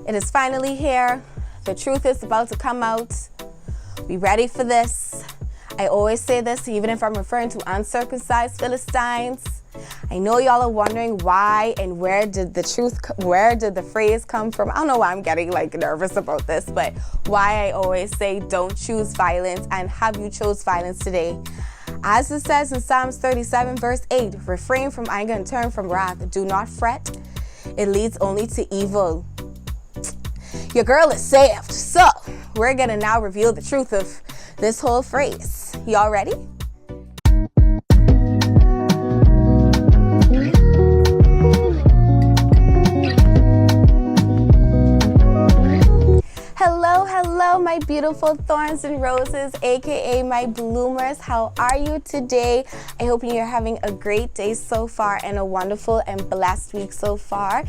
It is finally here. The truth is about to come out. Be ready for this. I always say this, even if I'm referring to uncircumcised Philistines. I know y'all are wondering why and where did the phrase come from? I don't know why I'm getting nervous about this, but why I always say don't choose violence, and have you chose violence today? As it says in Psalms 37 verse 8, refrain from anger and turn from wrath. Do not fret. It leads only to evil. Your girl is saved. So we're going to now reveal the truth of this whole phrase. Y'all ready? Hello, my beautiful thorns and roses, aka my bloomers. How are you today? I hope you're having a great day so far and a wonderful and blessed week so far.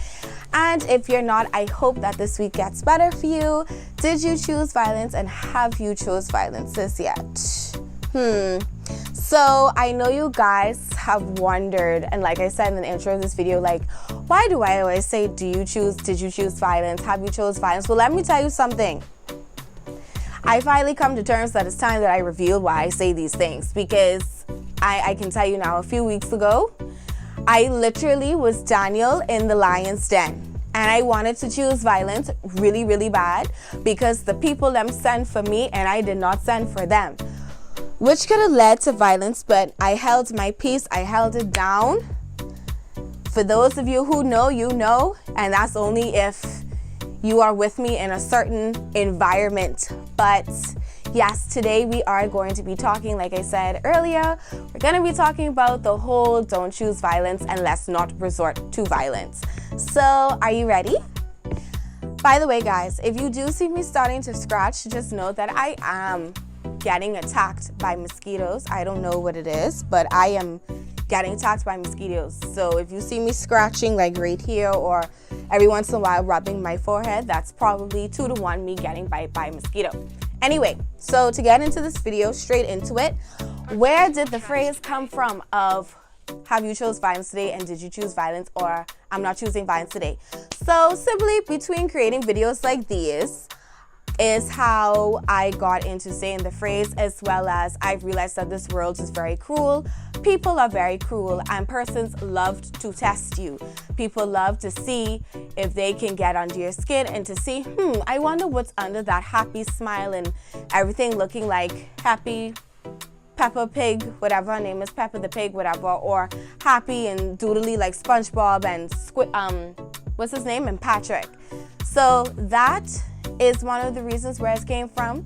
And if you're not, I hope that this week gets better for you. Did you choose violence, and have you chose violence yet? So I know you guys have wondered, and like I said in the intro of this video, why do I always say, did you choose violence? Have you chose violence? Well, let me tell you something. I finally come to terms that it's time that I reveal why I say these things, because I can tell you now, a few weeks ago, I literally was Daniel in the lion's den. And I wanted to choose violence really, really bad, because the people them sent for me and I did not send for them, which could have led to violence, but I held my peace. I held it down. For those of you who know, you know, and that's only if you are with me in a certain environment. But yes, today we are going to be talking, like I said earlier, we're going to be talking about the whole don't choose violence and let's not resort to violence. So are you ready? By the way, guys, if you do see me starting to scratch, just know that I am getting attacked by mosquitoes. I don't know what it is, but I am getting attacked by mosquitoes. So if you see me scratching right here, or every once in a while rubbing my forehead, that's probably 2 to 1 me getting bite by a mosquito. Anyway, so to get into this video, straight into it, where did the phrase come from of have you chose violence today, and did you choose violence, or I'm not choosing violence today? So simply between creating videos like these is how I got into saying the phrase, as well as I've realized that this world is very cruel. People are very cruel, and persons love to test you. People love to see if they can get under your skin and to see, I wonder what's under that happy smile and everything looking like happy Peppa Pig, whatever her name is, Peppa the Pig, whatever, or happy and doodly like SpongeBob and what's his name, and Patrick. So that is one of the reasons where it came from.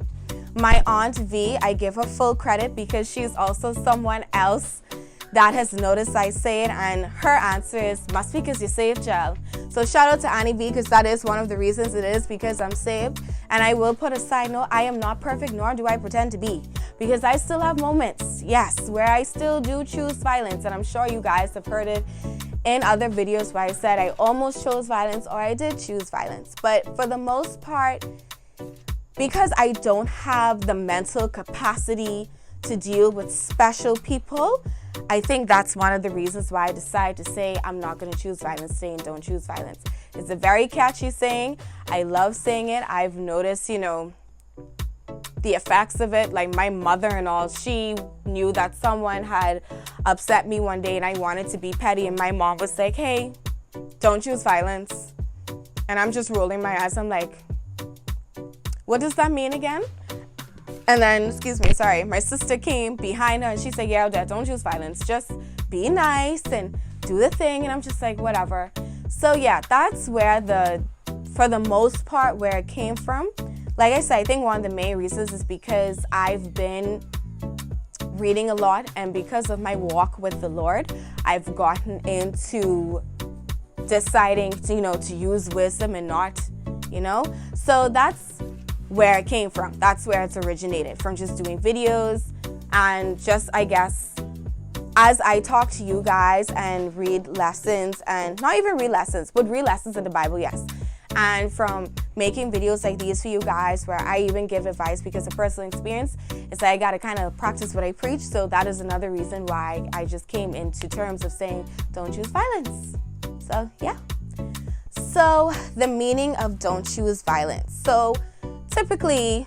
My Aunt V, I give her full credit because she's also someone else that has noticed I say it, and her answer is, must be because you're saved, child. So shout out to Annie V, because that is one of the reasons. It is because I'm saved. And I will put a side note, I am not perfect, nor do I pretend to be, because I still have moments, yes, where I still do choose violence. And I'm sure you guys have heard it in other videos where I said I almost chose violence, or I did choose violence. But for the most part, because I don't have the mental capacity to deal with special people, I think that's one of the reasons why I decided to say I'm not going to choose violence today and don't choose violence. It's a very catchy saying. I love saying it. I've noticed, the effects of it. Like my mother and all, she knew that someone had upset me one day and I wanted to be petty, and my mom was like, hey, don't choose violence. And I'm just rolling my eyes. I'm like, what does that mean again? And then, my sister came behind her and she said, yeah, Dad, don't choose violence. Just be nice and do the thing. And I'm just like, whatever. So yeah, that's where for the most part, where it came from. Like I said, I think one of the main reasons is because I've been reading a lot, and because of my walk with the Lord, I've gotten into deciding to use wisdom and not, So that's where it came from. That's where it's originated, from just doing videos and just, I guess, as I talk to you guys and read lessons, and not even read lessons, but read lessons in the Bible, yes. And from making videos like these for you guys, where I even give advice because of personal experience, it's like I got to kind of practice what I preach. So that is another reason why I just came into terms of saying, don't choose violence. So yeah. So the meaning of don't choose violence. So typically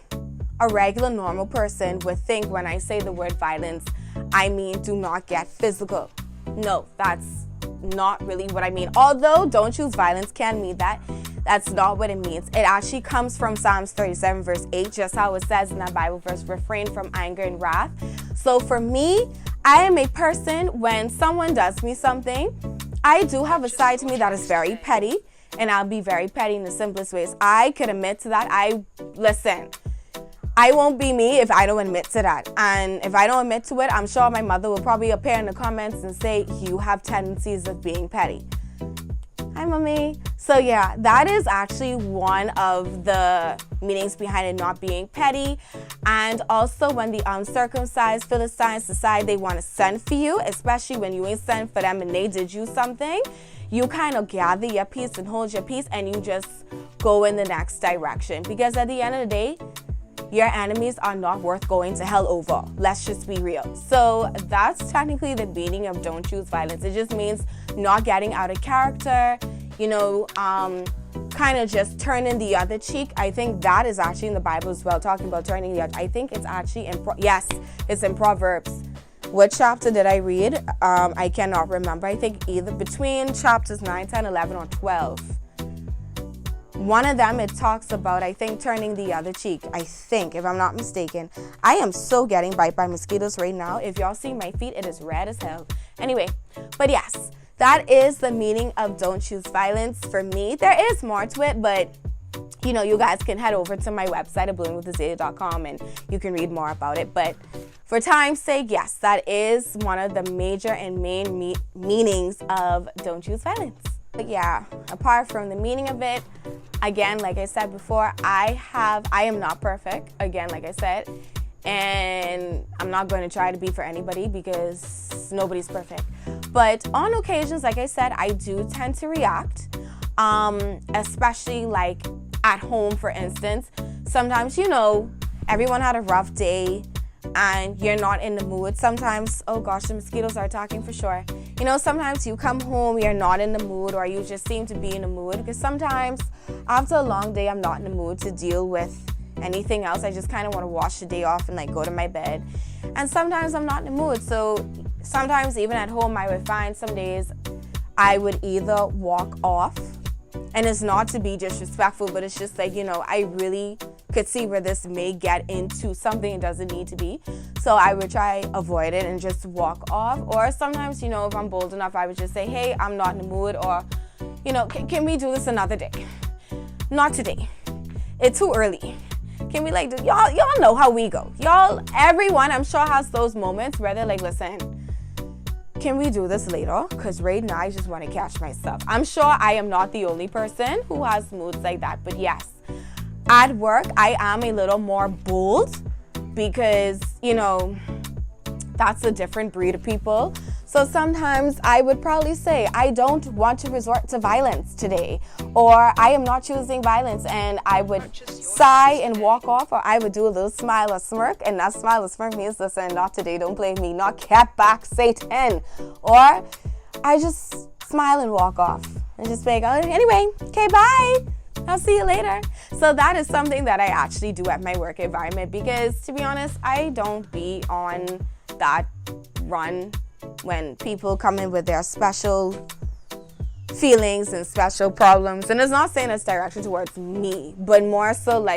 a regular normal person would think when I say the word violence, I mean do not get physical. No, that's not really what I mean. Although don't choose violence can mean that, that's not what it means. It actually comes from Psalms 37 verse 8, just how it says in that Bible verse, refrain from anger and wrath. So for me, I am a person, when someone does me something, I do have a side to me that is very petty, and I'll be very petty in the simplest ways. I could admit to that. Listen, I won't be me if I don't admit to that. And if I don't admit to it, I'm sure my mother will probably appear in the comments and say, you have tendencies of being petty. Hi, mommy. So yeah, that is actually one of the meanings behind it, not being petty. And also when the uncircumcised Philistines decide they want to send for you, especially when you ain't sent for them and they did you something, you kind of gather your peace and hold your peace and you just go in the next direction. Because at the end of the day, your enemies are not worth going to hell over. Let's just be real. So that's technically the meaning of don't choose violence. It just means not getting out of character, kind of just turning the other cheek. I think that is actually in the Bible as well, talking about turning the other. I think it's actually it's in Proverbs. What chapter did I read? I cannot remember. I think either between chapters 9, 10, 11, or 12. One of them, it talks about, I think, turning the other cheek. I think, if I'm not mistaken. I am so getting bite by mosquitoes right now. If y'all see my feet, it is red as hell. Anyway, but yes, that is the meaning of don't choose violence for me. There is more to it, but you guys can head over to my website at bloomingwithazalea.com and you can read more about it. But for time's sake, yes, that is one of the major and main meanings of don't choose violence. But yeah, apart from the meaning of it, again, like I said before, I am not perfect, again, like I said, and I'm not going to try to be for anybody because nobody's perfect. But on occasions, like I said, I do tend to react, especially like at home, for instance. Sometimes, everyone had a rough day and you're not in the mood. Sometimes, oh gosh, the mosquitoes are attacking for sure. Sometimes you come home, you're not in the mood, or you just seem to be in the mood. Because sometimes after a long day, I'm not in the mood to deal with anything else. I just kind of want to wash the day off and go to my bed. And sometimes I'm not in the mood. So sometimes even at home, I would find some days I would either walk off. And it's not to be disrespectful, but it's just I really could see where this may get into something it doesn't need to be. So I would try avoid it and just walk off. Or sometimes, if I'm bold enough, I would just say, hey, I'm not in the mood. Or, can we do this another day? Not today. It's too early. Can we y'all know how we go. Everyone I'm sure has those moments where they're like, listen, can we do this later? Because right now I just want to catch myself. I'm sure I am not the only person who has moods like that. But yes, at work, I am a little more bold because, that's a different breed of people. So sometimes I would probably say, I don't want to resort to violence today, or I am not choosing violence, and I would sigh and walk off, or I would do a little smile or smirk, and that smile or smirk means, listen, not today, don't play me, not cat back, Satan. Or I just smile and walk off and just be like, oh, anyway, okay, bye. I'll see you later. So that is something that I actually do at my work environment because, to be honest, I don't be on that run when people come in with their special feelings and special problems. And it's not saying it's directed towards me, but more so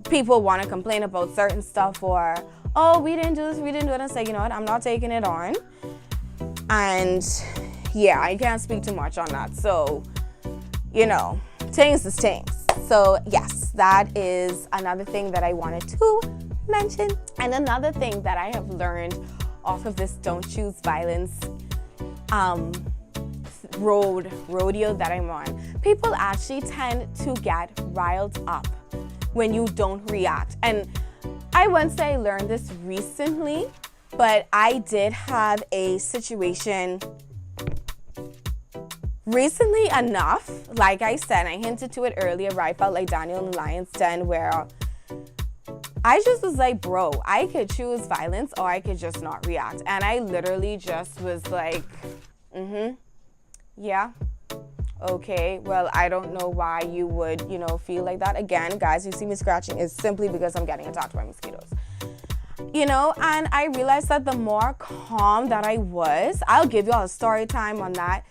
people want to complain about certain stuff, or, oh, we didn't do this, we didn't do it. And say, you know what, I'm not taking it on. And yeah, I can't speak too much on that. So, things is things. So yes, that is another thing that I wanted to mention. And another thing that I have learned off of this don't choose violence rodeo that I'm on, people actually tend to get riled up when you don't react. And I wouldn't say I learned this recently, but I did have a situation recently enough, like I said, I hinted to it earlier, where I felt like Daniel in the Lion's Den, where I just was like, bro, I could choose violence or I could just not react. And I literally just was like, yeah, Okay, well, I don't know why you would, feel like that. Again, guys, you see me scratching is simply because I'm getting attacked by mosquitoes. And I realized that the more calm that I was, I'll give y'all a story time on that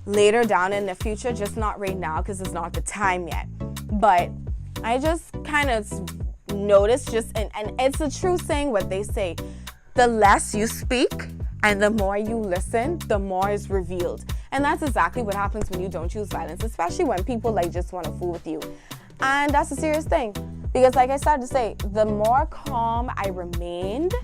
later down in the future, just not right now because it's not the time yet. But I just kind of noticed and it's a true saying what they say, the less you speak and the more you listen, the more is revealed. And that's exactly what happens when you don't choose violence, especially when people just want to fool with you. And that's a serious thing. Because like I started to say, the more calm I remained,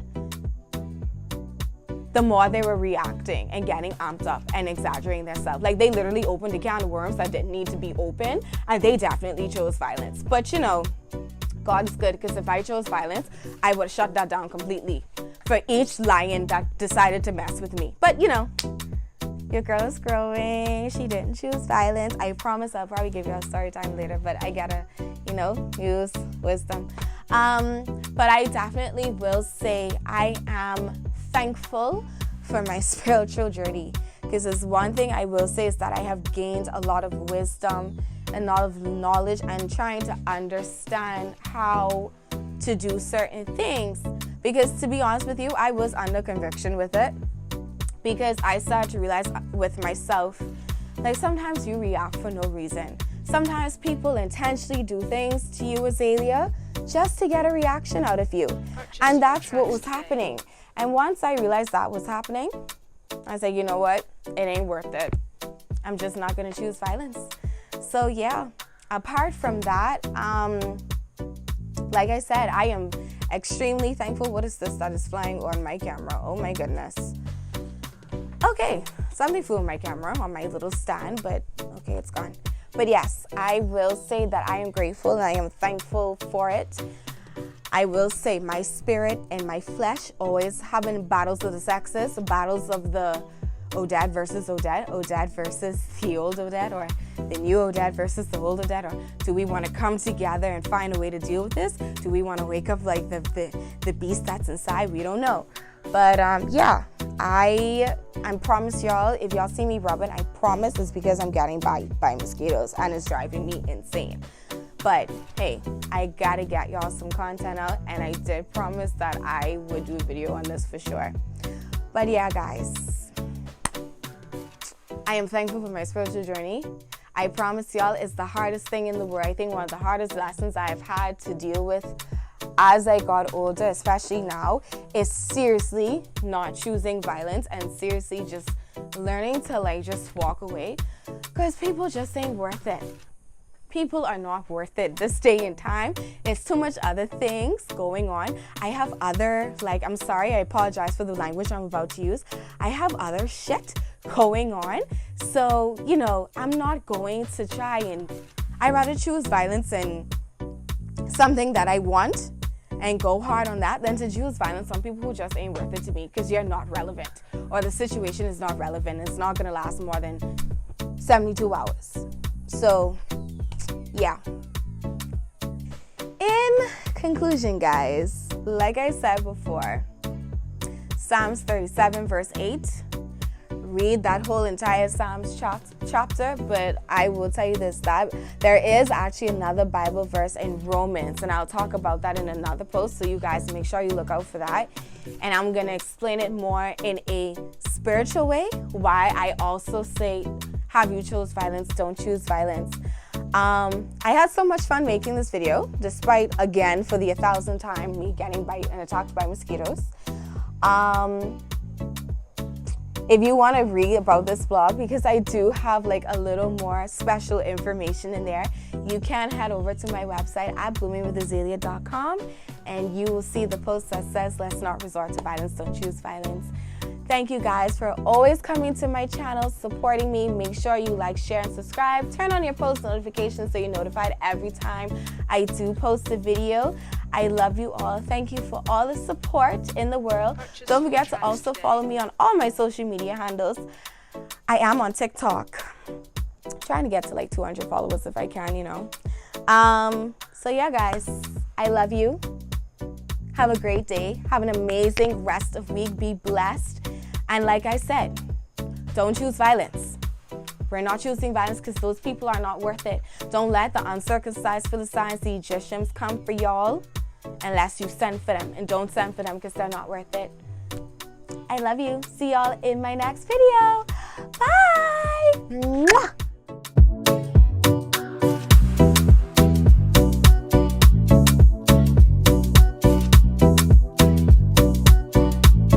the more they were reacting and getting amped up and exaggerating themselves. Like they literally opened a can of worms that didn't need to be open, and they definitely chose violence. But God is good, because if I chose violence, I would have shut that down completely for each lion that decided to mess with me. But your girl is growing. She didn't choose violence. I promise I'll probably give you a story time later, but I gotta, use wisdom. But I definitely will say I am thankful for my spiritual journey, because there's one thing I will say is that I have gained a lot of wisdom and a lot of knowledge and trying to understand how to do certain things. Because to be honest with you, I was under conviction with it. Because I started to realize with myself, sometimes you react for no reason. Sometimes people intentionally do things to you, Azalea, just to get a reaction out of you. And that's what was happening. And once I realized that was happening, I said, you know what? It ain't worth it. I'm just not going to choose violence. So yeah, apart from that, like I said, I am extremely thankful. What is this that is flying on my camera? Oh my goodness. Okay, something flew on my camera on my little stand, but okay, it's gone. But yes, I will say that I am grateful and I am thankful for it. I will say my spirit and my flesh always having battles of the sexes, battles of the Odette versus Odette, Odette versus the old Odette, or the new Odette versus the old Odette, or do we want to come together and find a way to deal with this? Do we want to wake up like the beast that's inside? We don't know. But yeah, I promise y'all, if y'all see me rubbing, I promise it's because I'm getting bit by mosquitoes and it's driving me insane. But hey, I gotta get y'all some content out, and I did promise that I would do a video on this for sure. But yeah, guys, I am thankful for my spiritual journey. I promise y'all it's the hardest thing in the world. I think one of the hardest lessons I've had to deal with as I got older, especially now, is seriously not choosing violence and seriously just learning to just walk away, because people just ain't worth it. People are not worth it this day and time. There's too much other things going on. I have other, I'm sorry, I apologize for the language I'm about to use. I have other shit going on. So, I'm not going to try I'd rather choose violence and something that I want and go hard on that than to choose violence on people who just ain't worth it to me, because you're not relevant or the situation is not relevant. It's not going to last more than 72 hours. So, yeah. In conclusion, guys, like I said before, Psalms 37 verse 8, read that whole entire Psalms chapter, but I will tell you this, that there is actually another Bible verse in Romans, and I'll talk about that in another post, so you guys make sure you look out for that. And I'm going to explain it more in a spiritual way, why I also say, have you chose violence, don't choose violence. I had so much fun making this video, despite, again, for the 1,000th time, me getting bite and attacked by mosquitoes. If you want to read about this blog, because I do have a little more special information in there, you can head over to my website at bloomingwithazalea.com, and you will see the post that says, let's not resort to violence, don't choose violence. Thank you guys for always coming to my channel, supporting me. Make sure you like, share, and subscribe. Turn on your post notifications so you're notified every time I do post a video. I love you all. Thank you for all the support in the world. Don't forget to also follow me on all my social media handles. I am on TikTok. I'm trying to get to 200 followers if I can, So yeah, guys, I love you. Have a great day. Have an amazing rest of week. Be blessed. And like I said, don't choose violence. We're not choosing violence because those people are not worth it. Don't let the uncircumcised Philistines, the Egyptians, come for y'all unless you send for them. And don't send for them because they're not worth it. I love you. See y'all in my next video. Bye.